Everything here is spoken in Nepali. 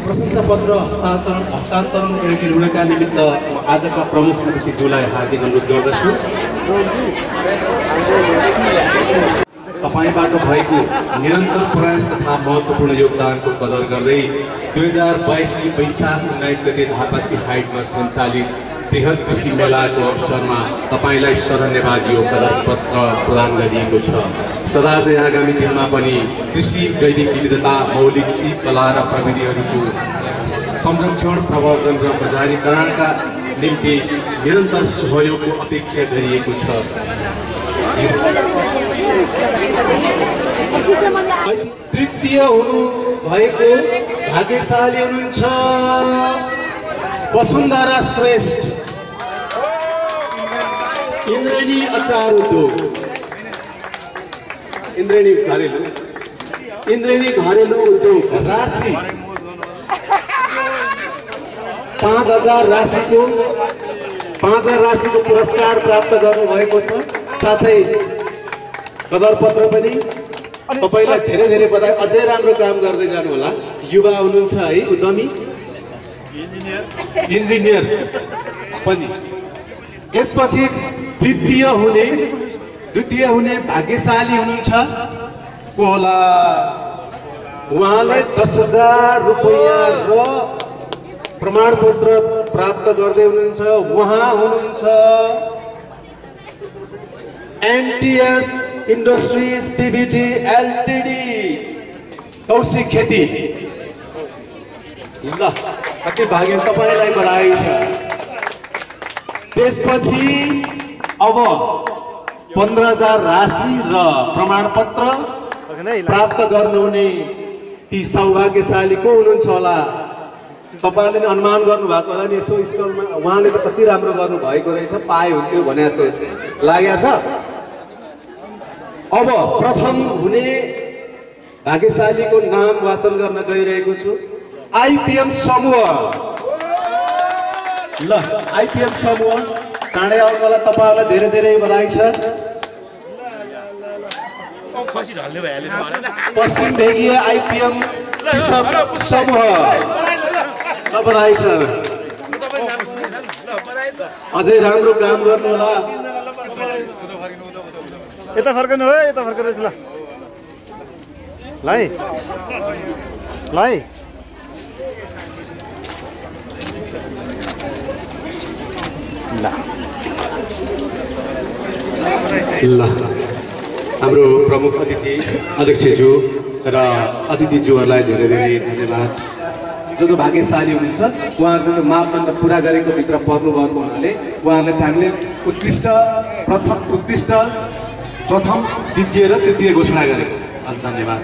प्रशंसा पत्र हस्तान्तरण गरिदिनुका निमित्त आजका प्रमुख अतिथिज्यूलाई हार्दिक अनुरोध गर्दछु। तपाईबाट भएको निरन्तर प्रयास तथा महत्त्वपूर्ण योगदानको कदर गर्दै 2022 वैशाख 19 गते धापासी हाइटमा सञ्चालित बृहत कृषि मेलाको अवसरमा तपाईलाई धन्यवाद यो कदर पत्र प्रदान गरिएको छ। सदाझै आगामी दिनमा पनि कृषि जैविक विविधता मौलिक सिप कला र प्रविधिहरूको संरक्षण प्रवर्धन र बजारीकरणका निम्ति निरन्तर सहयोगको अपेक्षा गरिएको छ। तृतीय हुनु भएको भाग्यशाली हुनुहुन्छ वसुन्धरा श्रेष्ठ इन्द्रेणी अचार उद्योग इन्द्रेणी घरेलु उद्योग राशि 5000 राशिको पुरस्कार प्राप्त गर्नुभएको छ। साथै कदर पत्र पनि तपाईलाई धेरै धेरै बधाई। अझै राम्रो काम गर्दै जानु होला। युवा हुनुहुन्छ है, उद्यमी इन्जिनियर पनि। यसपछि द्वितीय हुने भाग्यशाली हुनुहुन्छ को होला? उहाँलाई 10,000 रुपैयाँ र प्रमाणपत्र प्राप्त गर्दै हुनुहुन्छ। उहाँ हुनुहुन्छ NTS industries Pvt LTD Kaushik खेती। ल कति भाग्य तपाईलाई बधाई छ। त्यसपछि अब 15,000 राशि र प्रमाणपत्र प्राप्त गर्नुहुने ती सौभाग्यशाली को हुनुहुन्छ होला? तपाईले अनुमान गर्नु भएको होला नि। यसो स्टलमा उहाँले त कति राम्रो गर्नु भएको रहेछ, पाए हुन्थ्यो भने जस्तो लागेको छ। अब प्रथम हुने भाग्यशालीको नाम वाचन गर्न गइरहेको छु। आइपीएम समूह। ल आइपीएम समूह चाँडै आउनु होला। तपाईहरुलाई धेरै धेरै बधाई छ। पश्चिम भेगीय आइपीएम समूह बधाई छ। अझै राम्रो काम गर्नु होला। यता फर्कनु हो, यता फर्कनु ल हाम्रो प्रमुख अतिथि अध्यक्षज्यू र अतिथिज्यूहरूलाई धेरै धेरै धन्यवाद। जो भाग्यशाली हुनुहुन्छ उहाँहरूले मापदण्ड पुरा गरेको भित्र पर्नु भएको हुनाले उहाँहरूलाई चाहिँ हामीले उत्कृष्ट प्रथम द्वितीय र तृतीय घोषणा गरेको। धन्यवाद।